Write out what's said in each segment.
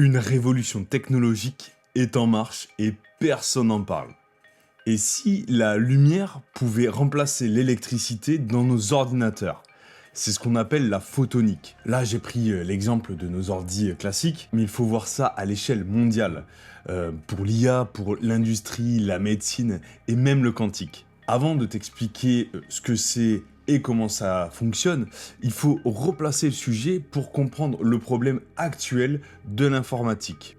Une révolution technologique est en marche et personne n'en parle. Et si la lumière pouvait remplacer l'électricité dans nos ordinateurs? C'est ce qu'on appelle la photonique. Là, j'ai pris l'exemple de nos ordis classiques, mais il faut voir ça à l'échelle mondiale. Pour l'IA, pour l'industrie, la médecine et même le quantique. Avant de t'expliquer ce que c'est et comment ça fonctionne, il faut replacer le sujet pour comprendre le problème actuel de l'informatique.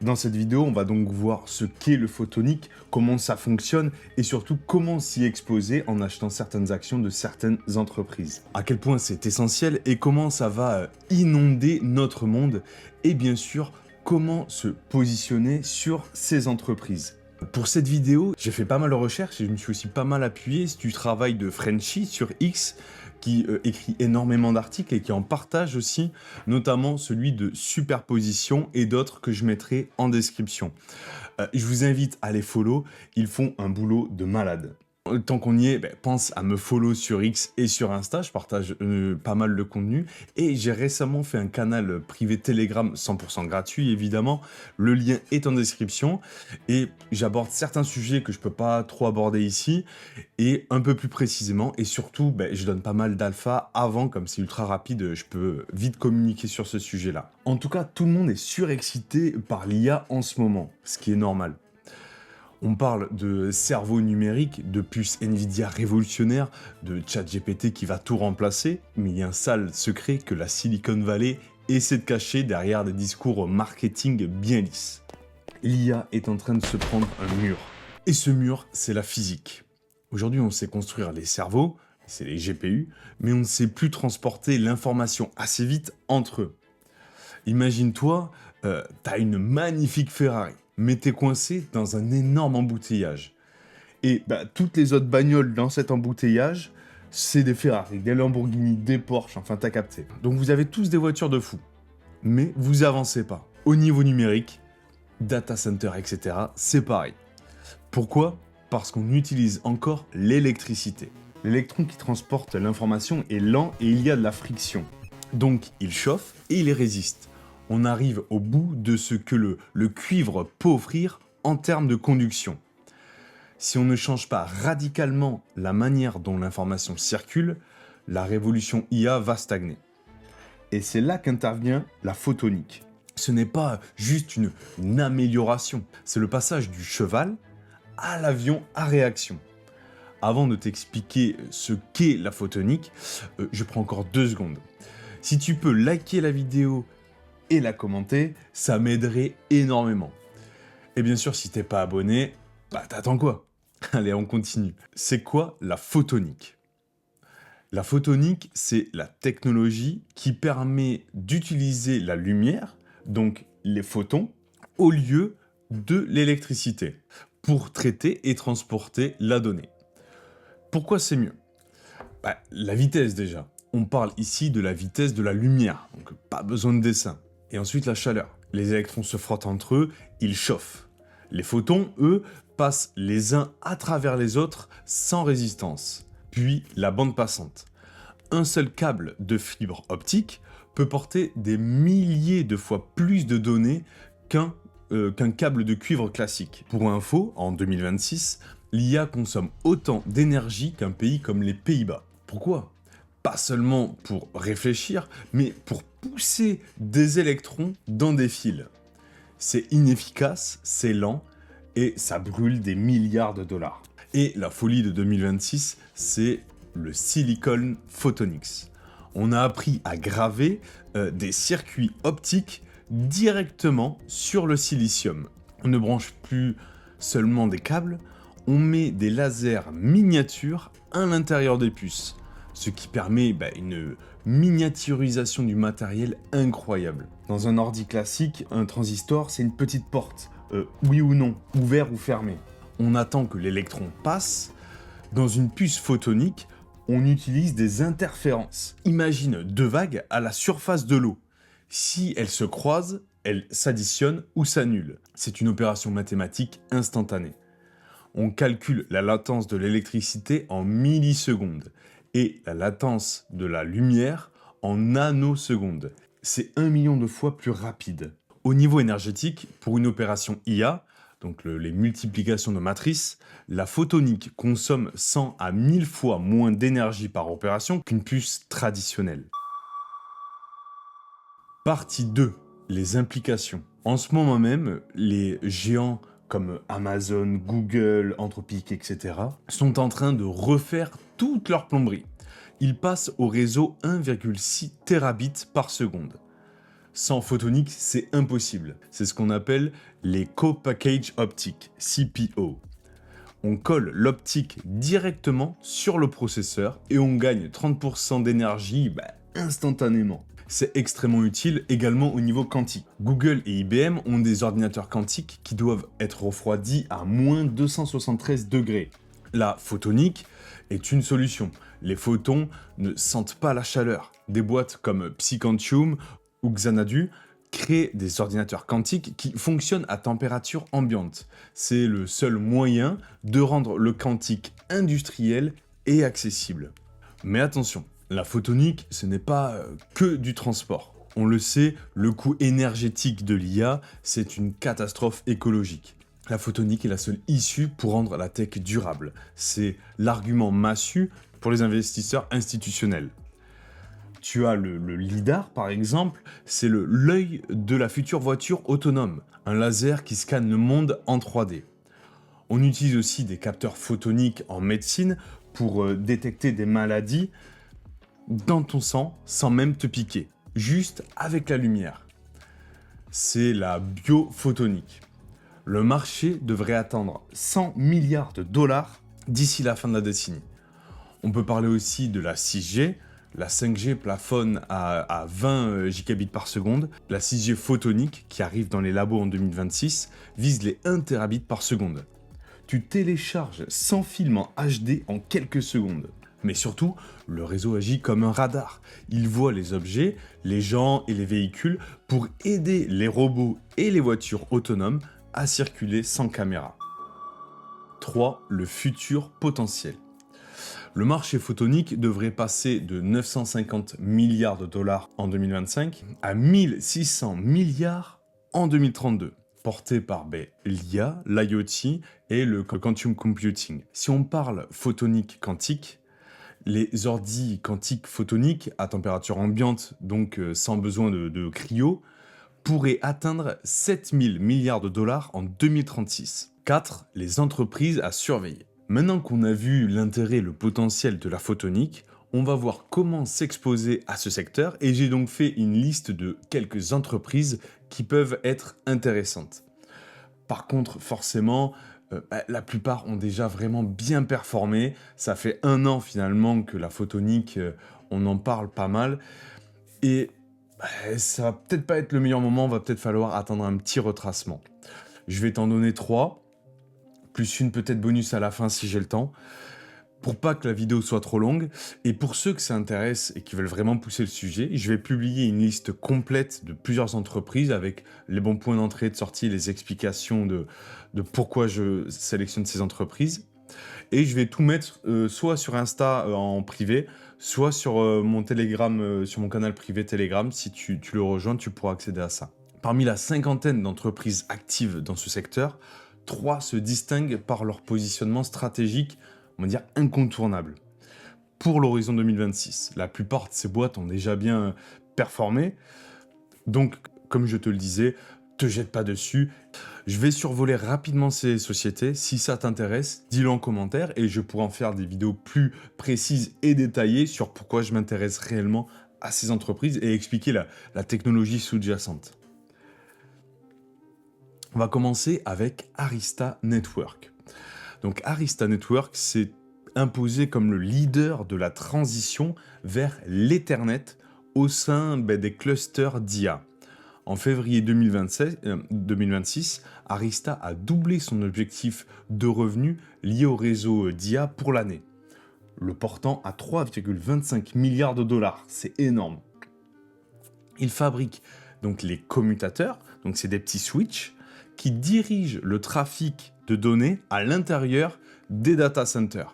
Dans cette vidéo, on va donc voir ce qu'est le photonique, comment ça fonctionne et surtout comment s'y exposer en achetant certaines actions de certaines entreprises. À quel point c'est essentiel et comment ça va inonder notre monde et bien sûr comment se positionner sur ces entreprises. Pour cette vidéo, j'ai fait pas mal de recherches et je me suis aussi pas mal appuyé du travail de Frenchy sur X, qui écrit énormément d'articles et qui en partage aussi, notamment celui de Superposition et d'autres que je mettrai en description. Je vous invite à les follow, ils font un boulot de malade. Tant qu'on y est, pense à me follow sur X et sur Insta, je partage pas mal de contenu. Et j'ai récemment fait un canal privé Telegram 100% gratuit, évidemment. Le lien est en description. Et j'aborde certains sujets que je peux pas trop aborder ici. Et un peu plus précisément. Et surtout, je donne pas mal d'alpha avant, comme c'est ultra rapide, je peux vite communiquer sur ce sujet-là. En tout cas, tout le monde est surexcité par l'IA en ce moment, ce qui est normal. On parle de cerveau numérique, de puces Nvidia révolutionnaires, de ChatGPT qui va tout remplacer, mais il y a un sale secret que la Silicon Valley essaie de cacher derrière des discours marketing bien lisses. L'IA est en train de se prendre un mur. Et ce mur, c'est la physique. Aujourd'hui, on sait construire les cerveaux, c'est les GPU, mais on ne sait plus transporter l'information assez vite entre eux. Imagine-toi, t'as une magnifique Ferrari, mais t'es coincé dans un énorme embouteillage. Et toutes les autres bagnoles dans cet embouteillage, c'est des Ferrari, des Lamborghini, des Porsche, enfin t'as capté. Donc vous avez tous des voitures de fou, mais vous avancez pas. Au niveau numérique, data center, etc., c'est pareil. Pourquoi? Parce qu'on utilise encore l'électricité. L'électron qui transporte l'information est lent et il y a de la friction. Donc il chauffe et il résiste. On arrive au bout de ce que le cuivre peut offrir en termes de conduction. Si on ne change pas radicalement la manière dont l'information circule, la révolution IA va stagner. Et c'est là qu'intervient la photonique. Ce n'est pas juste une amélioration, c'est le passage du cheval à l'avion à réaction. Avant de t'expliquer ce qu'est la photonique, je prends encore 2 secondes. Si tu peux liker la vidéo et la commenter, ça m'aiderait énormément. Et bien sûr, si t'es pas abonné, t'attends quoi? Allez, on continue. C'est quoi la photonique? La photonique, c'est la technologie qui permet d'utiliser la lumière, donc les photons, au lieu de l'électricité, pour traiter et transporter la donnée. Pourquoi c'est mieux? La vitesse déjà. On parle ici de la vitesse de la lumière, donc pas besoin de dessin. Et ensuite la chaleur. Les électrons se frottent entre eux, ils chauffent. Les photons, eux, passent les uns à travers les autres sans résistance. Puis la bande passante. Un seul câble de fibre optique peut porter des milliers de fois plus de données qu'un câble de cuivre classique. Pour info, en 2026, l'IA consomme autant d'énergie qu'un pays comme les Pays-Bas. Pourquoi? Pas seulement pour réfléchir, mais pour pousser des électrons dans des fils. C'est inefficace, c'est lent, et ça brûle des milliards de dollars. Et la folie de 2026, c'est le Silicon Photonics. On a appris à graver des circuits optiques directement sur le silicium. On ne branche plus seulement des câbles, on met des lasers miniatures à l'intérieur des puces, ce qui permet une miniaturisation du matériel incroyable. Dans un ordi classique, un transistor, c'est une petite porte, oui ou non, ouvert ou fermé. On attend que l'électron passe. Dans une puce photonique, on utilise des interférences. Imagine 2 vagues à la surface de l'eau. Si elles se croisent, elles s'additionnent ou s'annulent. C'est une opération mathématique instantanée. On calcule la latence de l'électricité en millisecondes et la latence de la lumière en nanosecondes. C'est 1 million de fois plus rapide. Au niveau énergétique, pour une opération IA, donc les multiplications de matrices, la photonique consomme 100 à 1000 fois moins d'énergie par opération qu'une puce traditionnelle. Partie 2. Les implications. En ce moment même, les géants comme Amazon, Google, Anthropic, etc. sont en train de refaire toute leur plomberie. Ils passent au réseau 1,6 terabits par seconde. Sans photonique, c'est impossible. C'est ce qu'on appelle les co-package optiques, CPO. On colle l'optique directement sur le processeur et on gagne 30% d'énergie instantanément. C'est extrêmement utile également au niveau quantique. Google et IBM ont des ordinateurs quantiques qui doivent être refroidis à moins 273 degrés. La photonique est une solution. Les photons ne sentent pas la chaleur. Des boîtes comme Psyquantium ou Xanadu créent des ordinateurs quantiques qui fonctionnent à température ambiante. C'est le seul moyen de rendre le quantique industriel et accessible. Mais attention, la photonique, ce n'est pas que du transport. On le sait, le coût énergétique de l'IA, c'est une catastrophe écologique. La photonique est la seule issue pour rendre la tech durable. C'est l'argument massu pour les investisseurs institutionnels. Tu as le LiDAR, par exemple, c'est l'œil de la future voiture autonome, un laser qui scanne le monde en 3D. On utilise aussi des capteurs photoniques en médecine pour détecter des maladies dans ton sang sans même te piquer, juste avec la lumière. C'est la biophotonique. Le marché devrait atteindre 100 milliards de dollars d'ici la fin de la décennie. On peut parler aussi de la 6G. La 5G plafonne à 20 gigabits par seconde. La 6G photonique, qui arrive dans les labos en 2026, vise les 1 terabit par seconde. Tu télécharges 100 films en HD en quelques secondes. Mais surtout, le réseau agit comme un radar. Il voit les objets, les gens et les véhicules pour aider les robots et les voitures autonomes à circuler sans caméra. 3. Le futur potentiel. Le marché photonique devrait passer de 950 milliards de dollars en 2025 à 1600 milliards en 2032, porté par l'IA, l'IoT et le quantum computing. Si on parle photonique quantique, les ordis quantiques photoniques à température ambiante, donc sans besoin de cryo, pourraient atteindre 7000 milliards de dollars en 2036. 4. Les entreprises à surveiller. Maintenant qu'on a vu l'intérêt et le potentiel de la photonique, on va voir comment s'exposer à ce secteur et j'ai donc fait une liste de quelques entreprises qui peuvent être intéressantes. Par contre, forcément, la plupart ont déjà vraiment bien performé. Ça fait 1 an finalement que la photonique, on en parle pas mal. Et ça va peut-être pas être le meilleur moment, va peut-être falloir attendre un petit retracement. Je vais t'en donner 3. Plus une peut-être bonus à la fin si j'ai le temps, pour pas que la vidéo soit trop longue. Et pour ceux que ça intéresse et qui veulent vraiment pousser le sujet, je vais publier une liste complète de plusieurs entreprises avec les bons points d'entrée et de sortie, les explications de pourquoi je sélectionne ces entreprises. Et je vais tout mettre soit sur Insta en privé, soit sur mon Telegram, sur mon canal privé Telegram. Si tu le rejoins, tu pourras accéder à ça. Parmi la 50aine d'entreprises actives dans ce secteur, 3 se distinguent par leur positionnement stratégique, on va dire incontournable. Pour l'horizon 2026, la plupart de ces boîtes ont déjà bien performé. Donc, comme je te le disais, te jette pas dessus. Je vais survoler rapidement ces sociétés. Si ça t'intéresse, dis-le en commentaire et je pourrai en faire des vidéos plus précises et détaillées sur pourquoi je m'intéresse réellement à ces entreprises et expliquer la technologie sous-jacente. On va commencer avec Arista Network. Donc Arista Network s'est imposé comme le leader de la transition vers l'Ethernet au sein des clusters d'IA. En février 2026, Arista a doublé son objectif de revenus lié au réseau d'IA pour l'année, le portant à 3,25 milliards de dollars. C'est énorme. Il fabrique donc les commutateurs, donc c'est des petits switches, qui dirigent le trafic de données à l'intérieur des data centers.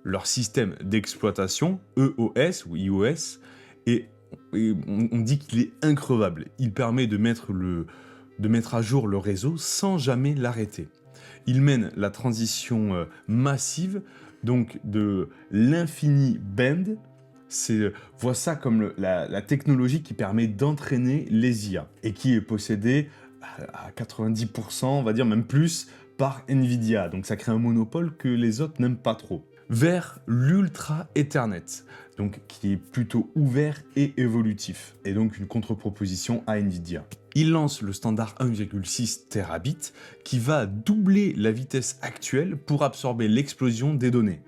Leur système d'exploitation, EOS ou IOS, est on dit qu'il est increvable. Il permet de mettre à jour le réseau sans jamais l'arrêter. Il mène la transition massive, donc de l'infini band. Vois ça comme la technologie qui permet d'entraîner les IA et qui est possédée à 90%, on va dire même plus, par Nvidia. Donc ça crée un monopole que les autres n'aiment pas trop. Vers l'Ultra Ethernet, donc qui est plutôt ouvert et évolutif, et donc une contre-proposition à Nvidia. Il lance le standard 1,6 Tbit qui va doubler la vitesse actuelle pour absorber l'explosion des données.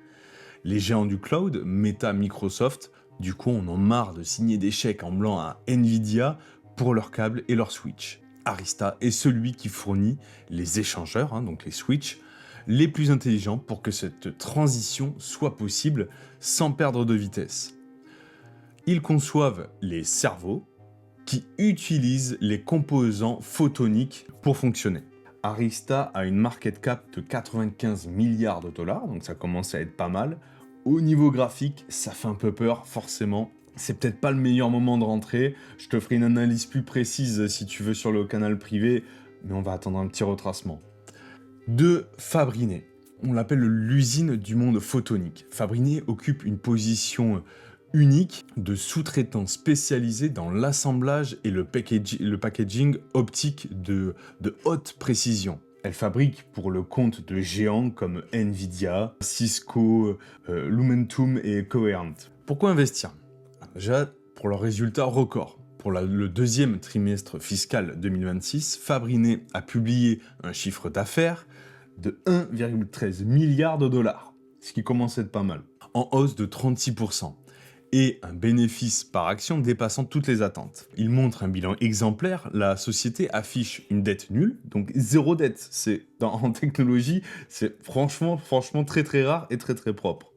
Les géants du cloud, Meta, Microsoft, du coup on en marre de signer des chèques en blanc à Nvidia pour leurs câbles et leurs switches. Arista est celui qui fournit les échangeurs, donc les switches, les plus intelligents pour que cette transition soit possible sans perdre de vitesse. Ils conçoivent les cerveaux qui utilisent les composants photoniques pour fonctionner. Arista a une market cap de 95 milliards de dollars, donc ça commence à être pas mal. Au niveau graphique, ça fait un peu peur, forcément. C'est peut-être pas le meilleur moment de rentrer. Je te ferai une analyse plus précise si tu veux sur le canal privé, mais on va attendre un petit retracement. De Fabrinet. On l'appelle l'usine du monde photonique. Fabrinet occupe une position unique de sous-traitant spécialisé dans l'assemblage et le packaging optique de haute précision. Elle fabrique pour le compte de géants comme Nvidia, Cisco, Lumentum et Coherent. Pourquoi investir? Déjà, pour leurs résultats records. Pour le deuxième trimestre fiscal 2026, Fabrinet a publié un chiffre d'affaires de 1,13 milliard de dollars, ce qui commence à être pas mal, en hausse de 36%, et un bénéfice par action dépassant toutes les attentes. Il montre un bilan exemplaire, la société affiche une dette nulle, donc zéro dette. En technologie, c'est franchement très très rare et très très propre.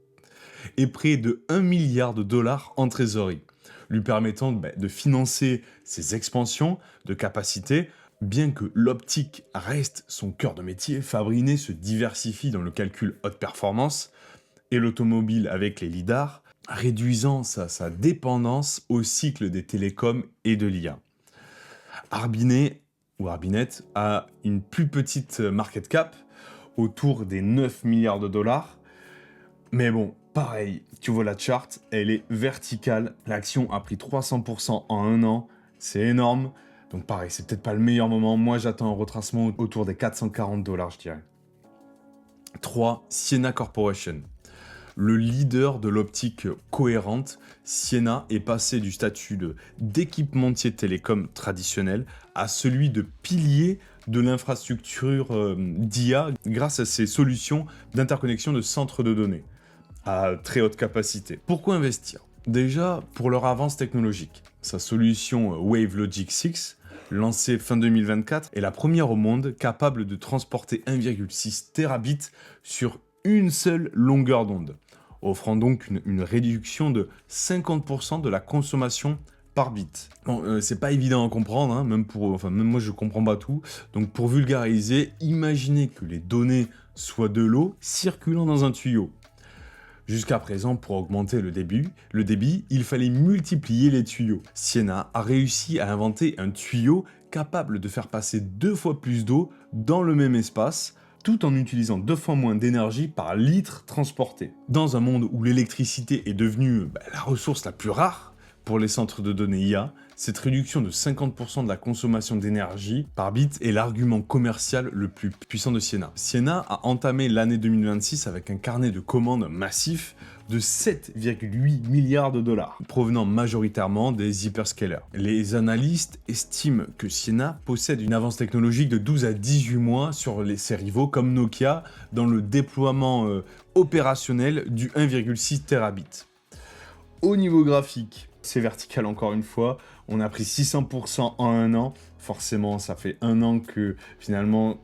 Et près de 1 milliard de dollars en trésorerie, lui permettant de financer ses expansions de capacité. Bien que l'optique reste son cœur de métier, Fabrinet se diversifie dans le calcul haute performance et l'automobile avec les lidars, réduisant sa dépendance au cycle des télécoms et de l'IA. Arbinet a une plus petite market cap, autour des 9 milliards de dollars. Mais bon, pareil, tu vois la charte, elle est verticale. L'action a pris 300% en un an, c'est énorme. Donc pareil, c'est peut-être pas le meilleur moment. Moi, j'attends un retracement autour des 440 dollars, je dirais. 3. Ciena Corporation. Le leader de l'optique cohérente, Ciena est passé du statut d'équipementier télécom traditionnel à celui de pilier de l'infrastructure d'IA grâce à ses solutions d'interconnexion de centres de données à très haute capacité. Pourquoi investir? Déjà, pour leur avance technologique. Sa solution WaveLogic 6, lancée fin 2024, est la première au monde capable de transporter 1,6 Tbit sur une seule longueur d'onde, offrant donc une réduction de 50% de la consommation par bit. Bon, c'est pas évident à comprendre, même moi je comprends pas tout. Donc pour vulgariser, imaginez que les données soient de l'eau circulant dans un tuyau. Jusqu'à présent, pour augmenter le débit, il fallait multiplier les tuyaux. Ciena a réussi à inventer un tuyau capable de faire passer 2 fois plus d'eau dans le même espace, tout en utilisant 2 fois moins d'énergie par litre transporté. Dans un monde où l'électricité est devenue la ressource la plus rare pour les centres de données IA, cette réduction de 50% de la consommation d'énergie par bit est l'argument commercial le plus puissant de Ciena. Ciena a entamé l'année 2026 avec un carnet de commandes massif de 7,8 milliards de dollars, provenant majoritairement des hyperscalers. Les analystes estiment que Ciena possède une avance technologique de 12 à 18 mois sur ses rivaux comme Nokia dans le déploiement opérationnel du 1,6 Tbit. Au niveau graphique, c'est vertical encore une fois, on a pris 600% en un an, forcément ça fait un an que finalement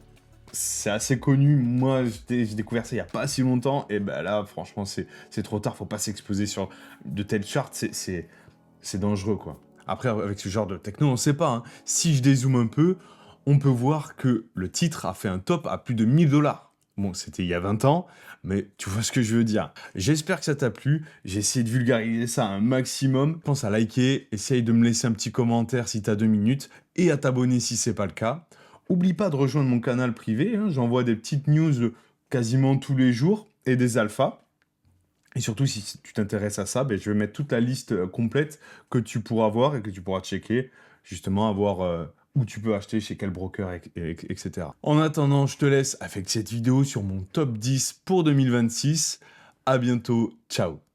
c'est assez connu, moi j'ai découvert ça il n'y a pas si longtemps, et là franchement c'est trop tard, faut pas s'exposer sur de telles charts, c'est dangereux quoi. Après avec ce genre de techno on sait pas, si je dézoome un peu, on peut voir que le titre a fait un top à plus de 1000 dollars. Bon, c'était il y a 20 ans, mais tu vois ce que je veux dire. J'espère que ça t'a plu. J'ai essayé de vulgariser ça un maximum. Pense à liker, essaye de me laisser un petit commentaire si t'as 2 minutes et à t'abonner si c'est pas le cas. Oublie pas de rejoindre mon canal privé, hein, j'envoie des petites news quasiment tous les jours et des alphas. Et surtout, si tu t'intéresses à ça, ben, je vais mettre toute la liste complète que tu pourras voir et que tu pourras checker, justement, à voir où tu peux acheter, chez quel broker, etc. En attendant, je te laisse avec cette vidéo sur mon top 10 pour 2026. À bientôt, ciao.